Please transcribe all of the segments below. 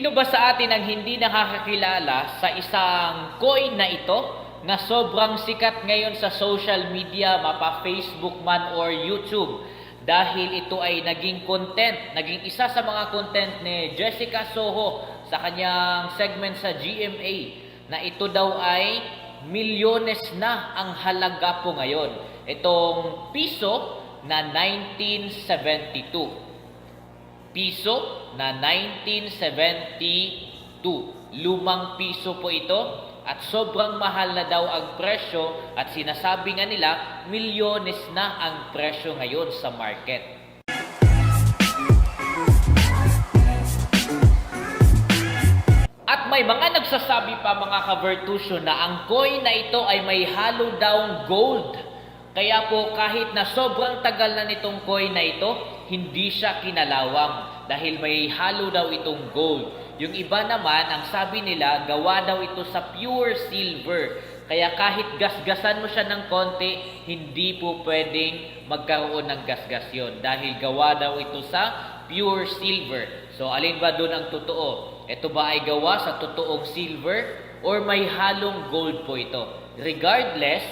Sino ba sa atin ang hindi nakakakilala sa isang coin na ito na sobrang sikat ngayon sa social media, mapa Facebook man or YouTube? Dahil ito ay naging content, naging isa sa mga content ni Jessica Soho sa kanyang segment sa GMA na ito daw ay milyones na ang halaga po ngayon. Itong piso na 1972. Piso na 1972. Lumang piso po ito at sobrang mahal na daw ang presyo at sinasabi nga nila milyones na ang presyo ngayon sa market. At may mga nagsasabi pa mga ka-Vertusio na ang coin na ito ay may halo daw gold. Kaya po kahit na sobrang tagal na nitong coin na ito, hindi siya kinalawang dahil may halo daw itong gold. Yung iba naman, ang sabi nila, gawa daw ito sa pure silver. Kaya kahit gasgasan mo siya ng konti, hindi po pwedeng magkaroon ng gasgas yun dahil gawa daw ito sa pure silver. So alin ba doon ang totoo? Ito ba ay gawa sa totoong silver or may halong gold po ito? Regardless,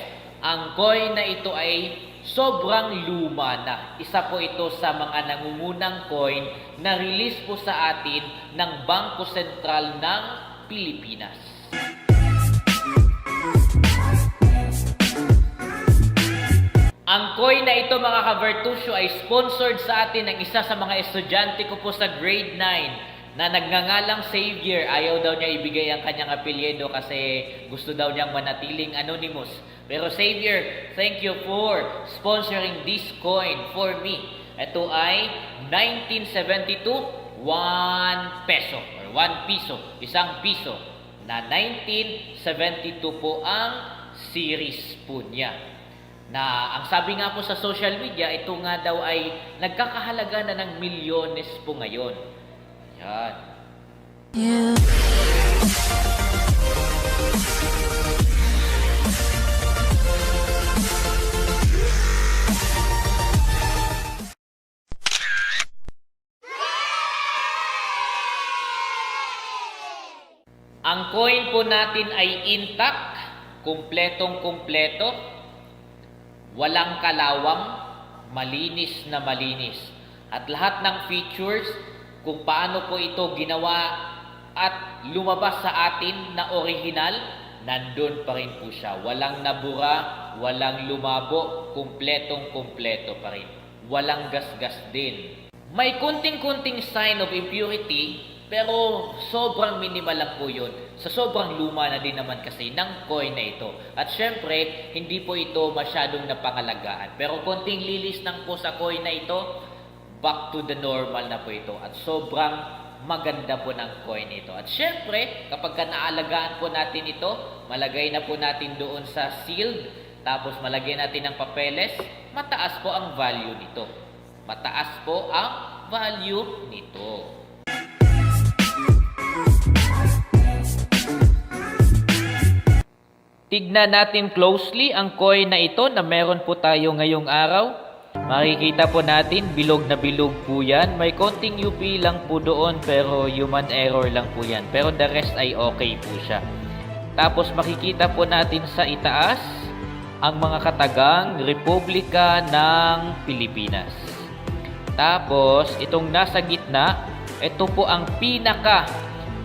ang coin na ito ay sobrang luma na. Isa po ito sa mga nangungunang coin na release po sa atin ng Bangko Sentral ng Pilipinas. Ang coin na ito mga ka-Vertusio ay sponsored sa atin ng isa sa mga estudyante ko po sa grade 9 na nagngangalang Xavier. Ayaw daw niya ibigay ang kanyang apelyido kasi gusto daw niyang manatiling anonymous. Pero Xavier, thank you for sponsoring this coin for me. Ito ay 1972, 1 peso or 1 piso, isang piso na 1972 po ang series po niya. Na ang sabi nga po sa social media, ito nga daw ay nagkakahalaga na ng milyones po ngayon. Yan. Yeah. Ang coin po natin ay intact, kumpletong-kumpleto, walang kalawang, malinis na malinis. At lahat ng features, kung paano po ito ginawa at lumabas sa atin na original, nandun pa rin po siya. Walang nabura, walang lumabo, kumpletong-kumpleto pa rin. Walang gasgas din. May kunting-kunting sign of impurity, pero sobrang minimal lang po yun. Sa sobrang luma na din naman kasi ng coin na ito. At syempre, hindi po ito masyadong napangalagaan. Pero konting lilis lang po sa coin na ito, back to the normal na po ito. At sobrang maganda po ng coin ito. At syempre, kapag naalagaan po natin ito, malagay na po natin doon sa sealed, tapos malagay natin ng papeles, mataas po ang value nito. Mataas po ang value nito. Tignan natin closely ang coin na ito na meron po tayo ngayong araw. Makikita po natin, bilog na bilog po yan. May konting UP lang po doon pero human error lang po yan. Pero the rest ay okay po siya. Tapos makikita po natin sa itaas ang mga katagang Republika ng Pilipinas. Tapos itong nasa gitna, ito po ang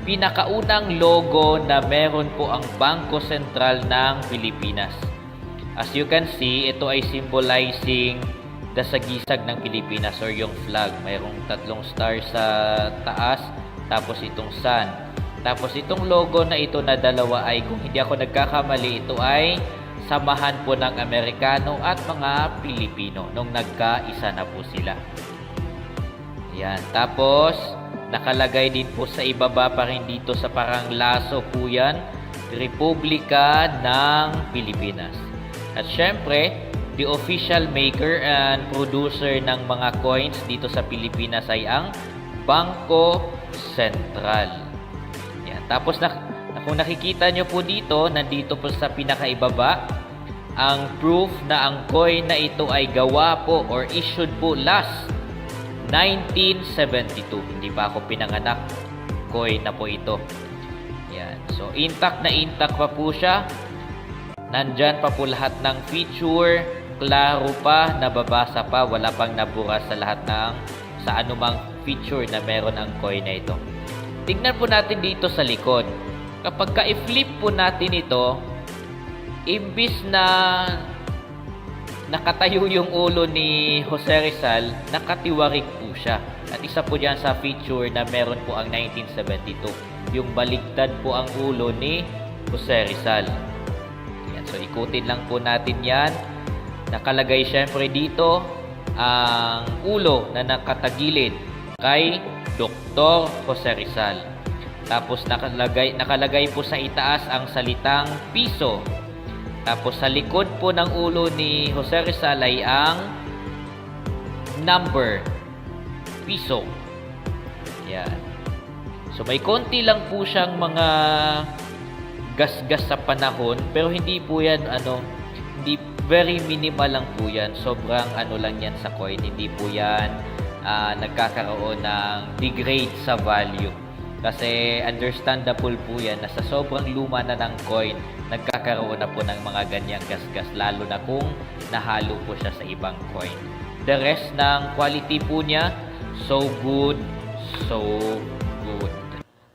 pinakaunang logo na meron po ang Bangko Sentral ng Pilipinas. As you can see, ito ay symbolizing the sagisag ng Pilipinas or yung flag. Mayroong 3 stars sa taas, tapos itong sun. Tapos itong logo na ito na dalawa ay, kung hindi ako nagkakamali, ito ay samahan po ng Amerikano at mga Pilipino nung nagkaisa na po sila. Yan. Tapos nakalagay din po sa ibaba pa rin dito sa parang laso po yan, Republika ng Pilipinas. At syempre, the official maker and producer ng mga coins dito sa Pilipinas ay ang Bangko Sentral. Yan. Tapos kung nakikita nyo po dito, nandito po sa pinakaibaba, ang proof na ang coin na ito ay gawa po or issued po last 1972. Hindi pa ako pinanganak. coin na po ito. Yan. So, intact na intact pa po siya. Nandyan pa po lahat ng feature. Klaro pa, nababasa pa, wala pang nabura sa lahat ng sa anumang feature na meron ang coin na ito. Tignan po natin dito sa likod. Kapag ka-flip po natin ito, imbis na nakatayo yung ulo ni Jose Rizal, nakatiwarik po siya. At isa po dyan sa feature na meron po ang 1972. Yung baligtad po ang ulo ni Jose Rizal. Yan. So, ikutin lang po natin yan. Nakalagay syempre dito ang ulo na nakatagilid kay Dr. Jose Rizal. Tapos nakalagay po sa itaas ang salitang piso. Tapos sa likod po ng ulo ni Jose Rizal ay ang number piso. Yan. So may konti lang po siyang mga gasgas sa panahon, pero hindi po yan hindi, very minimal lang po yan. Sobrang lang yan sa coin. Hindi po yan nagkakaroon ng degrade sa value. Kasi understandable po yan na sa sobrang luma na ng coin, nagkakaroon na po ng mga ganyang gasgas, lalo na kung nahalo po siya sa ibang coin. The rest ng quality po niya, so good, so good.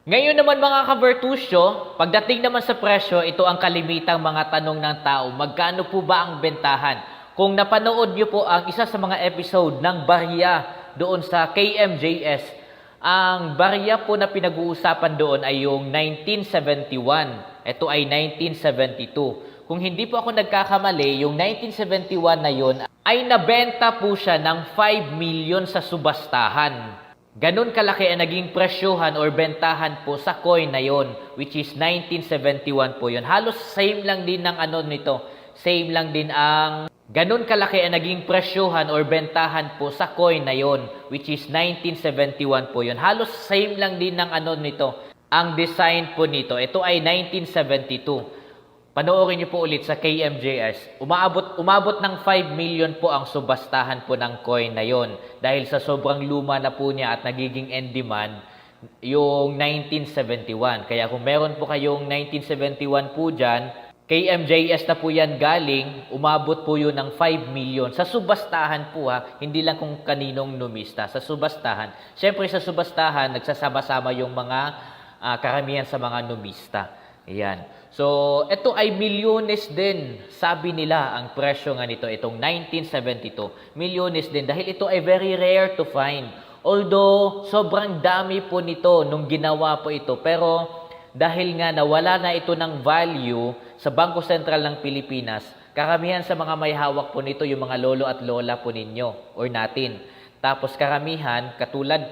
Ngayon naman mga ka-Virtusyo, pagdating naman sa presyo, ito ang kalimitang mga tanong ng tao. Magkano po ba ang bentahan? Kung napanood nyo po ang isa sa mga episode ng barya doon sa KMJS, ang barya po na pinag-uusapan doon ay yung 1971. Ito ay 1972. Kung hindi po ako nagkakamali, yung 1971 na yun ay nabenta po siya ng 5 million sa subastahan. Ganun kalaki ang naging presyohan or bentahan po sa coin na yon, which is 1971 po yun. Halos same lang din ng nito. Same lang din ang ganun kalaki ang naging presyohan or bentahan po sa coin na yon, which is 1971 po yun. Halos same lang din ng nito. Ang design po nito, ito ay 1972. Panoorin niyo po ulit sa KMJS. Umabot ng 5 million po ang subastahan po ng coin na yon. Dahil sa sobrang luma na po niya at nagiging in demand yung 1971. Kaya kung meron po kayong 1971 po dyan, KMJS na po yan galing, umabot po yun ng 5 million. Sa subastahan po hindi lang kung kaninong numista. Sa subastahan. Siyempre sa subastahan, nagsasama-sama yung mga karamihan sa mga numista. Ayan. So, ito ay milyones din. Sabi nila ang presyo nga nito, itong 1972. Milyones din dahil ito ay very rare to find. Although, sobrang dami po nito nung ginawa po ito. Pero, dahil nga nawala na ito ng value sa Bangko Sentral ng Pilipinas, karamihan sa mga may hawak po nito yung mga lolo at lola po ninyo or natin. Tapos karamihan, katulad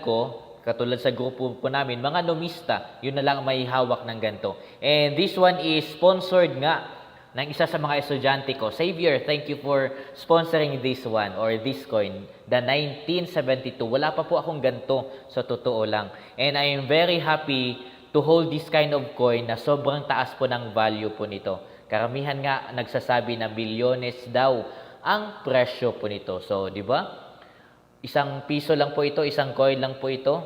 sa grupo po namin, mga numista, yun na lang may hawak ng ganito. And this one is sponsored nga ng isa sa mga estudyante ko. Xavier, thank you for sponsoring this one or this coin, the 1972. Wala pa po akong ganito, sa totoo lang. And I am very happy to hold this kind of coin na sobrang taas po ng value po nito. Karamihan nga nagsasabi na bilyones daw ang presyo po nito. So, di ba? Isang piso lang po ito, isang coin lang po ito,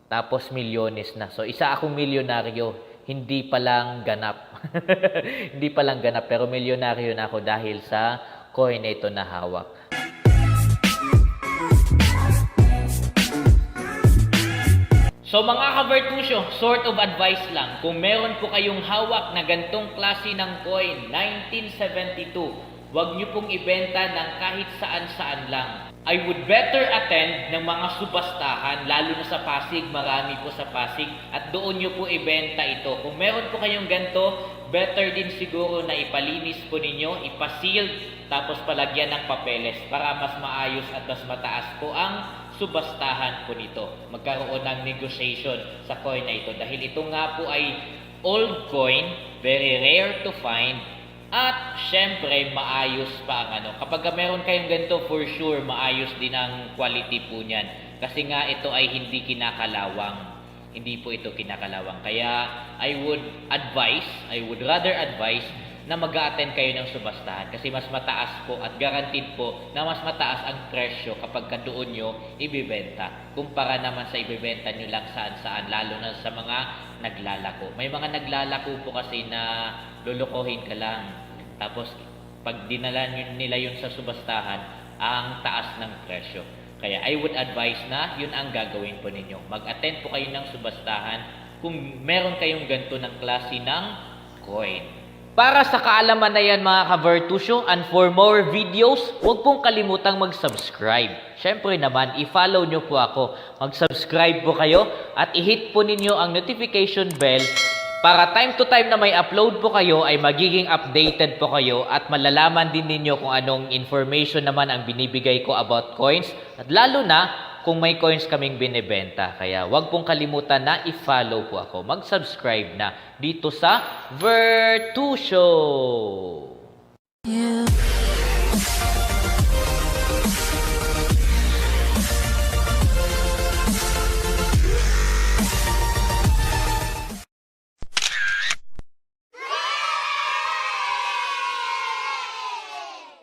tapos milyones na. So, isa akong milyonaryo, hindi pa lang ganap. Hindi pa lang ganap, pero milyonaryo na ako dahil sa coin na ito na hawak. So, mga ka-Virtusyo, sort of advice lang. Kung meron po kayong hawak na gantong klase ng coin, 1972, huwag nyo pong ibenta ng kahit saan-saan lang. I would better attend ng mga subastahan, lalo na sa Pasig, marami po sa Pasig, at doon nyo po ibenta ito. Kung meron po kayong ganito, better din siguro na ipalinis po ninyo, ipasealed, tapos palagyan ng papeles para mas maayos at mas mataas po ang subastahan po nito. Magkaroon ng negotiation sa coin na ito. Dahil ito nga po ay old coin, very rare to find, at syempre, maayos pa ang Kapag meron kayong ganito, for sure, maayos din ang quality po niyan. Kasi nga, ito ay hindi kinakalawang. Hindi po ito kinakalawang. Kaya, I would rather advise na mag-a-attend kayo ng subastahan kasi mas mataas po at guaranteed po na mas mataas ang presyo kapag ka doon nyo ibibenta kumpara naman sa ibibenta nyo lang saan-saan, lalo na sa mga naglalako. May mga naglalako po kasi na lulukohin ka lang, tapos pag dinala nila yun sa subastahan, ang taas ng presyo. Kaya I would advise na yun ang gagawin po ninyo. Mag-attend po kayo ng subastahan kung meron kayong ganito ng klase ng coin. Para sa kaalaman na yan mga ka-Virtusyo, and for more videos, huwag pong kalimutang mag-subscribe. Syempre naman, i-follow nyo po ako. Mag-subscribe po kayo at i-hit po ninyo ang notification bell para time to time na may upload po kayo ay magiging updated po kayo at malalaman din ninyo kung anong information naman ang binibigay ko about coins at lalo na kung may coins kaming binibenta. Kaya wag pong kalimutan na i-follow po ako. Mag-subscribe na dito sa Virtusyo.